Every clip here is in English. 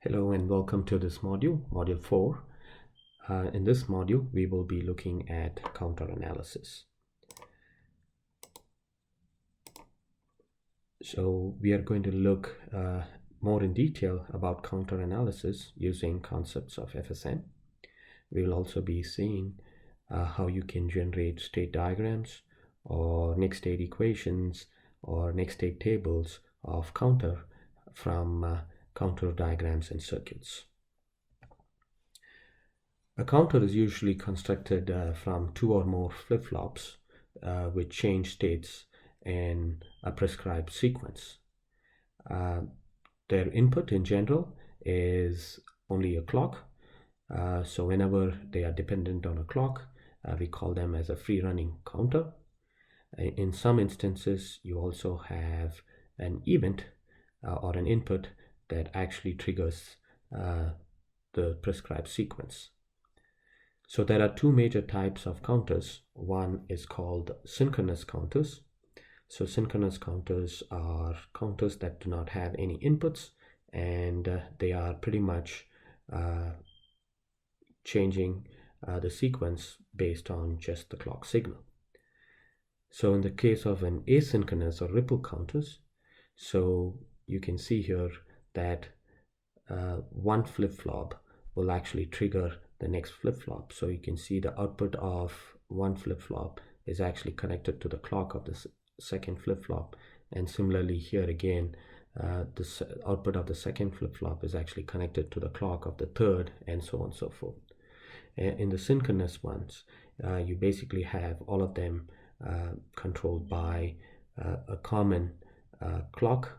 Hello and welcome to this module, Module 4. In this module, we will be looking at counter analysis. So we are going to look more in detail about counter analysis using concepts of FSM. We will also be seeing how you can generate state diagrams or next state equations or next state tables of counter from counter diagrams and circuits. A counter is usually constructed from two or more flip-flops which change states in a prescribed sequence. Their input in general is only a clock. So whenever they are dependent on a clock, we call them as a free-running counter. In some instances, you also have an event or an input that actually triggers the prescribed sequence. So there are two major types of counters. One is called synchronous counters. So synchronous counters are counters that do not have any inputs, and they are pretty much changing the sequence based on just the clock signal. So in the case of an asynchronous or ripple counters, so you can see here that one flip-flop will actually trigger the next flip-flop. So you can see the output of one flip-flop is actually connected to the clock of the second flip-flop, and similarly here again the output of the second flip-flop is actually connected to the clock of the third, and so on and so forth. In the synchronous ones, you basically have all of them controlled by a common clock,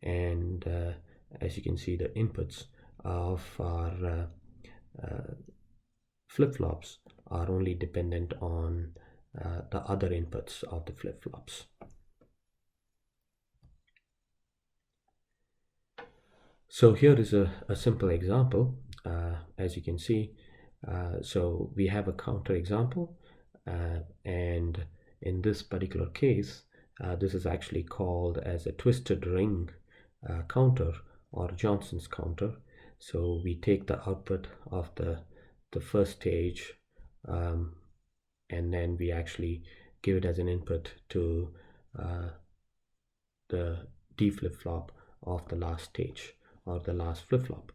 and as you can see, the inputs of our flip-flops are only dependent on the other inputs of the flip-flops. So here is a simple example. As you can see, so we have a counter example, and in this particular case, this is actually called as a twisted ring counter or Johnson's counter. So we take the output of the first stage and then we actually give it as an input to the D flip-flop of the last stage or the last flip-flop.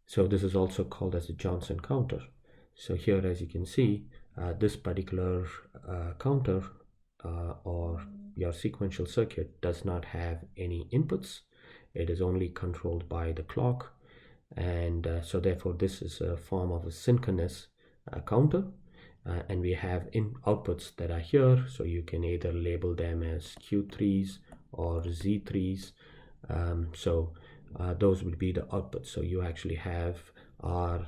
So this is also called as a Johnson counter. So here, as you can see, this particular counter or your sequential circuit does not have any inputs. It is only controlled by the clock, and so therefore this is a form of a synchronous counter, and we have outputs that are here, so you can either label them as Q3s or Z3s. So those would be the outputs. So you actually have our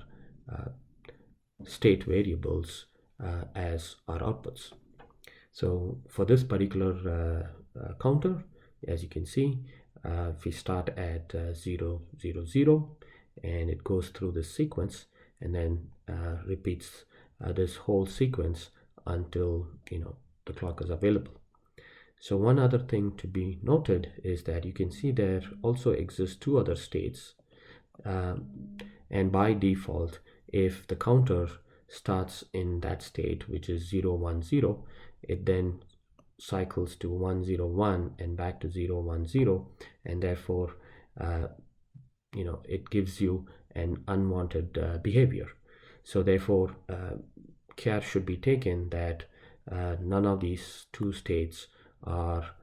state variables as our outputs. So for this particular counter, as you can see, if we start at 0, 0, 0, and it goes through this sequence and then repeats this whole sequence until the clock is available. So one other thing to be noted is that you can see there also exists two other states, and by default, if the counter starts in that state, which is 0, 1, 0, it then cycles to 1, 0, 1 and back to 0, 1, 0, and therefore it gives you an unwanted behavior. So therefore care should be taken that none of these two states are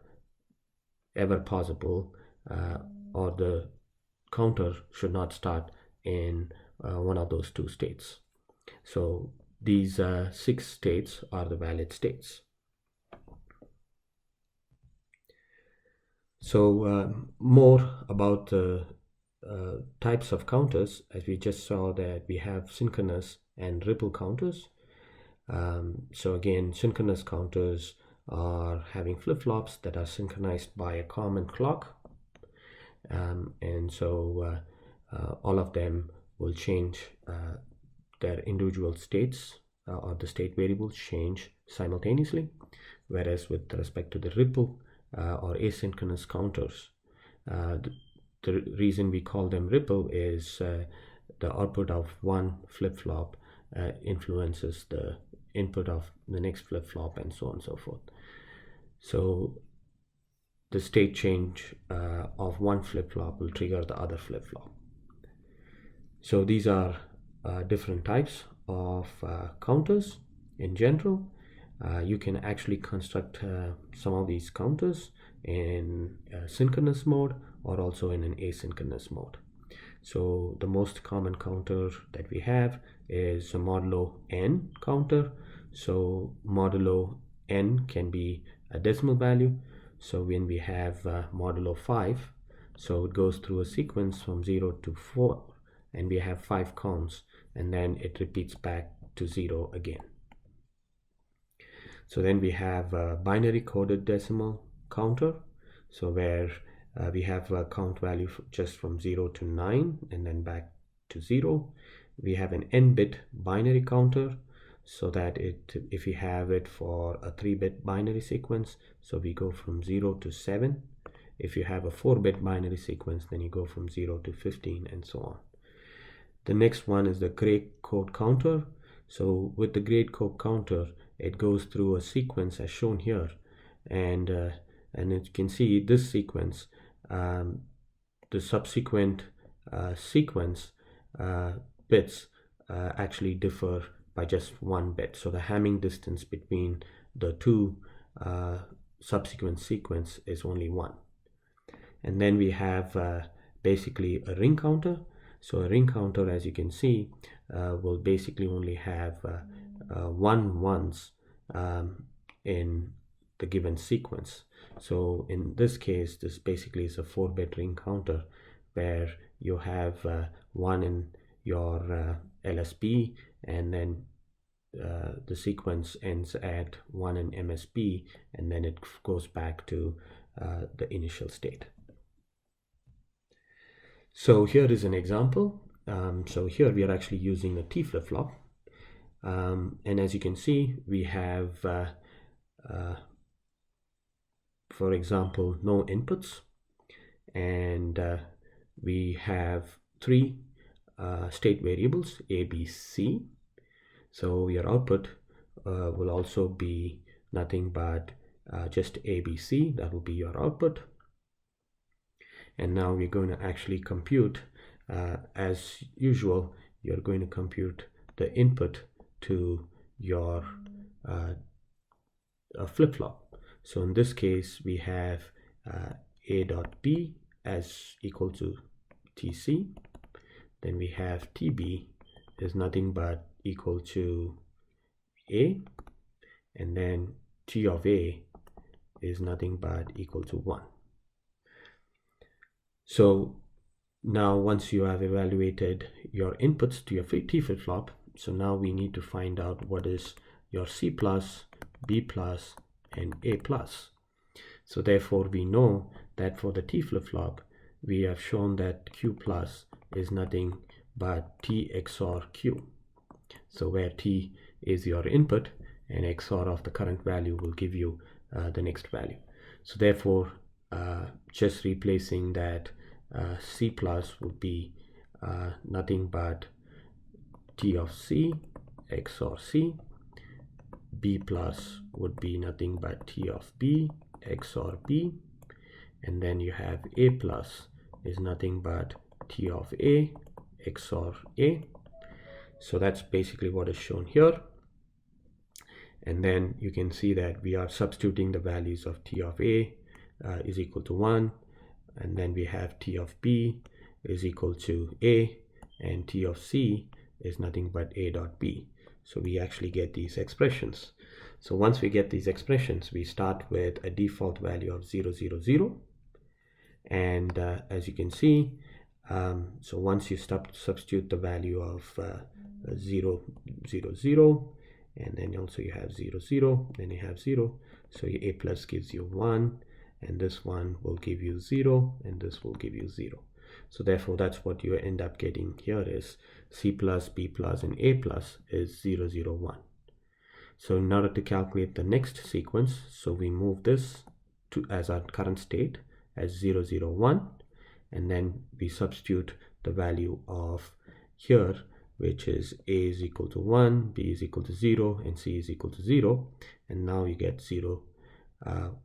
ever possible, or the counter should not start in one of those two states. So these 6 states are the valid states. So more about the types of counters, as we just saw that we have synchronous and ripple counters. So again, synchronous counters are having flip-flops that are synchronized by a common clock, and so all of them will change their individual states, or the state variables change simultaneously, whereas with respect to the ripple or asynchronous counters, the reason we call them ripple is the output of one flip-flop influences the input of the next flip-flop, and so on and so forth. So the state change of one flip-flop will trigger the other flip-flop. So these are different types of counters. In general, you can actually construct some of these counters in synchronous mode or also in an asynchronous mode. So the most common counter that we have is a modulo n counter. So modulo n can be a decimal value. So when we have modulo 5, so it goes through a sequence from 0 to 4, and we have 5 counts, and then it repeats back to 0 again. So then we have a binary coded decimal counter, so where we have a count value just from 0 to 9 and then back to 0. We have an n-bit binary counter, so that if we have it for a 3-bit binary sequence, so we go from 0 to 7. If you have a 4-bit binary sequence, then you go from 0 to 15, and so on. The next one is the gray code counter. So with the gray code counter, it goes through a sequence as shown here, and you can see this sequence, the subsequent sequence bits actually differ by just 1 bit. So the Hamming distance between the two subsequent sequence is only 1. And then we have basically a ring counter. So a ring counter, as you can see, will basically only have 1 ones in the given sequence. So in this case, this basically is a 4-bit ring counter where you have 1 in your LSB, and then the sequence ends at 1 in MSB, and then it goes back to the initial state. So here is an example. So here we are actually using a T flip-flop, and as you can see, we have for example, no inputs, and we have 3 state variables, A, B, C. So your output will also be nothing but just ABC. That will be your output. And now we're going to actually compute, as usual, you're going to compute the input to your flip-flop. So in this case, we have A dot B as equal to TC. Then we have TB is nothing but equal to A. And then T of A is nothing but equal to 1. So now once you have evaluated your inputs to your T flip-flop, so now we need to find out what is your C plus, B plus, and A plus. So therefore we know that for the T flip-flop, we have shown that Q plus is nothing but T XOR Q. So where T is your input and XOR of the current value will give you the next value. So therefore just replacing that C plus would be nothing but T of C XOR C. B plus would be nothing but T of B XOR B, and then you have A plus is nothing but T of A XOR A. So that's basically what is shown here. And then you can see that we are substituting the values of T of A is equal to 1, and then we have T of B is equal to A, and T of C is nothing but A dot B. So we actually get these expressions. So once we get these expressions, we start with a default value of 0, 0, 0. And as you can see, so once you substitute the value of 0, 0, 0, and then also you have 0, 0, then you have 0. So your A plus gives you 1, and this one will give you 0, and this will give you 0. So therefore that's what you end up getting here is C plus, B plus, and A plus is 0, 0, 1. So in order to calculate the next sequence, so we move this to as our current state as 0, 0, 1, and then we substitute the value of here, which is a is equal to 1, b is equal to 0, and c is equal to 0, and now you get 0,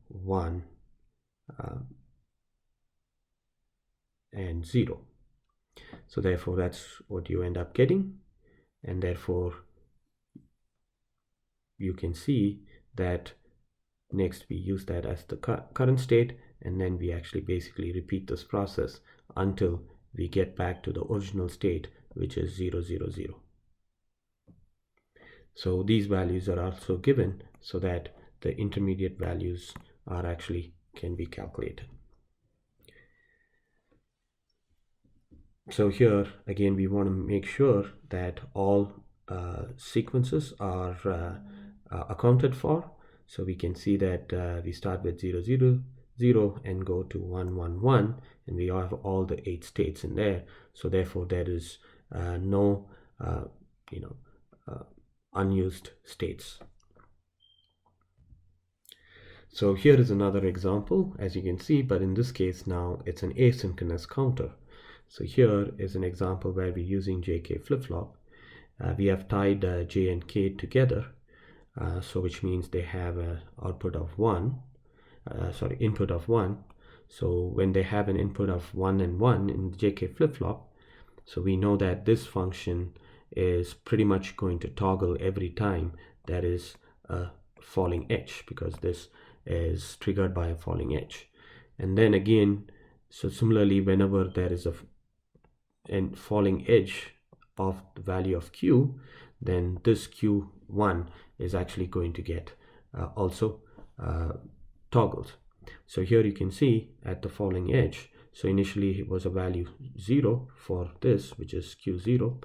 1, and 0. So therefore that's what you end up getting, and therefore you can see that next we use that as the current state, and then we actually basically repeat this process until we get back to the original state, which is 0, 0, 0. So these values are also given so that the intermediate values are actually can be calculated. So here again we want to make sure that all sequences are accounted for. So we can see that we start with 0, 0, 0 and go to 1, 1, 1, and we have all the 8 states in there. So therefore there is no unused states. So here is another example, as you can see, but in this case now it's an asynchronous counter. So here is an example where we're using JK flip-flop. We have tied J and K together, so which means they have an output of 1, input of 1. So when they have an input of 1 and 1 in the JK flip-flop, so we know that this function is pretty much going to toggle every time there is a falling edge, because this is triggered by a falling edge. And then again, so similarly, whenever there is a falling edge of the value of Q, then this Q1 is actually going to get also toggled. So here you can see at the falling edge, so initially it was a value 0 for this, which is Q0,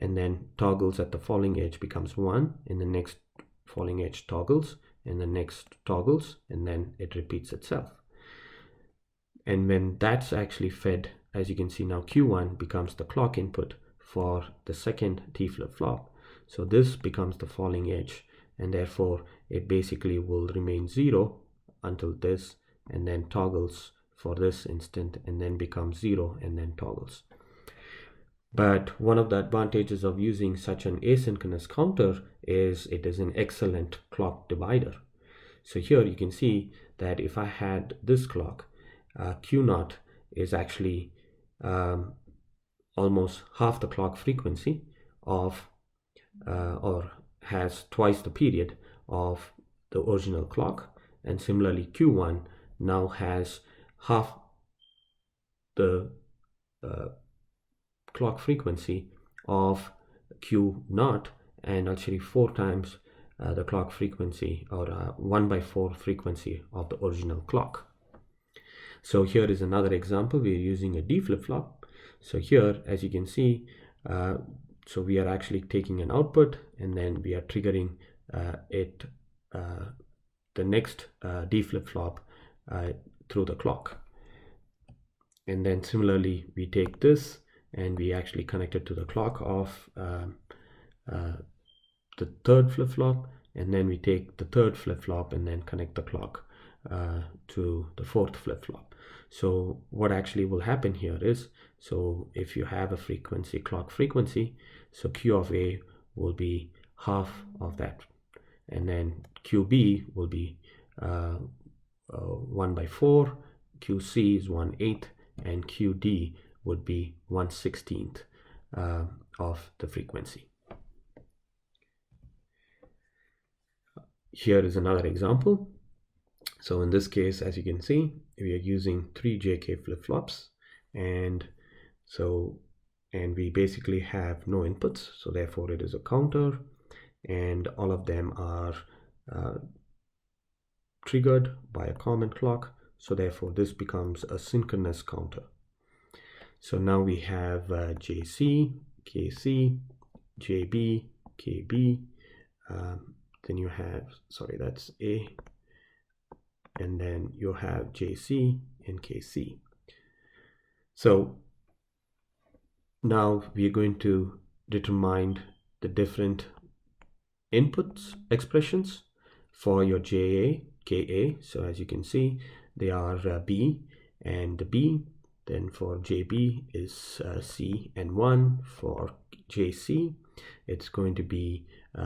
and then toggles at the falling edge becomes 1, and the next falling edge toggles, and the next toggles, and then it repeats itself. And when that's actually fed, as you can see now, Q1 becomes the clock input for the second T flip-flop. So this becomes the falling edge, and therefore it basically will remain 0 until this, and then toggles for this instant, and then becomes 0, and then toggles. But one of the advantages of using such an asynchronous counter is it is an excellent clock divider. So here you can see that if I had this clock, Q0 is actually almost half the clock frequency of, or has twice the period of the original clock, and similarly Q1 now has half the clock frequency of Q0, and actually 4 times the clock frequency, or 1/4 frequency of the original clock. So here is another example. We are using a D flip-flop. So here, as you can see, so we are actually taking an output, and then we are triggering the next D flip-flop through the clock. And then similarly, we take this and we actually connect it to the clock of the third flip-flop, and then we take the third flip-flop and then connect the clock to the fourth flip-flop. So what actually will happen here is, so if you have a frequency, clock frequency, so Q of A will be half of that, and then QB will be 1/4, QC is 1/8, and QD would be 1/16 of the frequency. Here is another example. So in this case, as you can see, we are using 3 JK flip-flops, and we basically have no inputs, so therefore it is a counter, and all of them are triggered by a common clock, so therefore this becomes a synchronous counter. So now we have JC, KC, JB, KB, then you have, sorry, that's A, and then you have JC and KC. So now we are going to determine the different inputs expressions for your JA, KA. So as you can see, they are B and B, then for JB is C and 1. For JC, it's going to be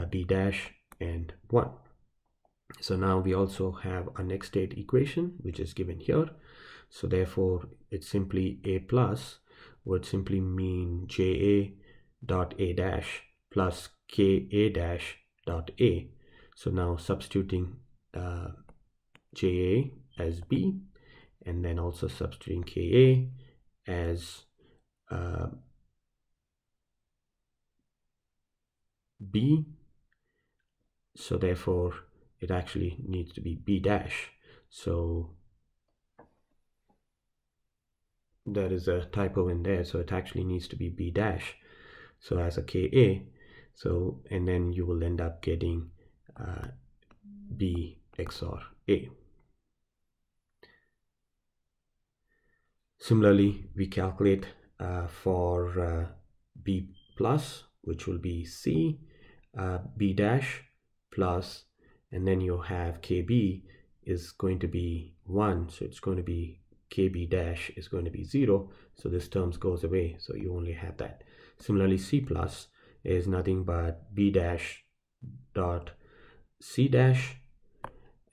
B dash and 1. So now we also have a next state equation, which is given here. So therefore, it's simply A plus would simply mean JA dot A dash plus KA dash dot A. So now substituting JA as B, and then also substituting KA as B. So therefore, it actually needs to be B dash. So there is a typo in there, so it actually needs to be B dash. So as a KA, so and then you will end up getting B XOR A. Similarly, we calculate for B plus, which will be C, B dash plus, and then you have KB is going to be 1, so it's going to be KB dash is going to be 0, so this term goes away, so you only have that. Similarly, C plus is nothing but B dash dot C dash,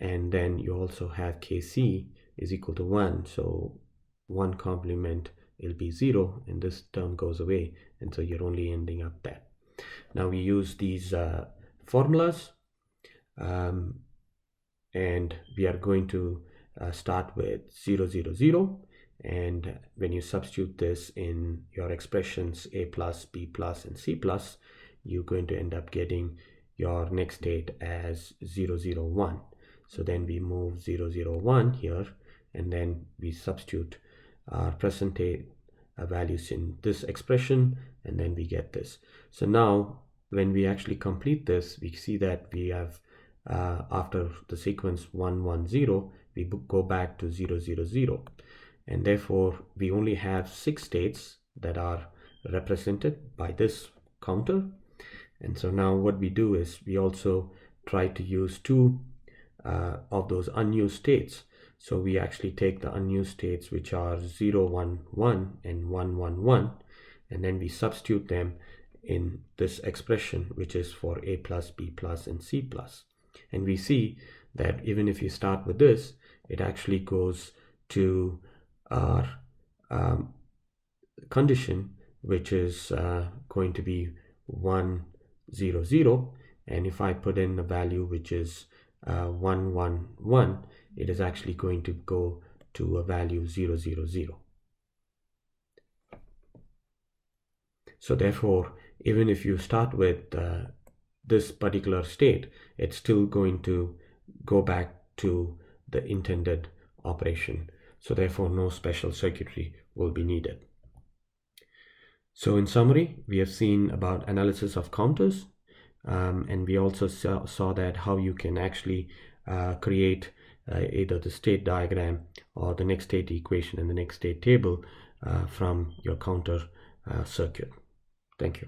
and then you also have KC is equal to 1, so 1 complement will be 0, and this term goes away, and so you're only ending up that. Now we use these formulas, and we are going to start with 0, 0, 0, and when you substitute this in your expressions A plus, B plus, and C plus, you're going to end up getting your next state as 0, 0, 1. So then we move 0, 0, 1 here, and then we substitute our present state values in this expression, and then we get this. So now when we actually complete this, we see that we have after the sequence 1, 1, 0, we go back to 0, 0, 0, and therefore we only have 6 states that are represented by this counter. And so now what we do is we also try to use 2 of those unused states. So we actually take the unused states, which are 0, 1, 1 and 1, 1, 1, and then we substitute them in this expression, which is for A plus, B plus, and C plus. And we see that even if you start with this, it actually goes to our condition, which is going to be 1, 0, 0. And if I put in the value, which is 1, 1, 1, it is actually going to go to a value 0, 0, 0. So therefore, even if you start with this particular state, it's still going to go back to the intended operation. So therefore, no special circuitry will be needed. So in summary, we have seen about analysis of counters, and we also saw that how you can actually create either the state diagram or the next state equation and the next state table from your counter circuit. Thank you.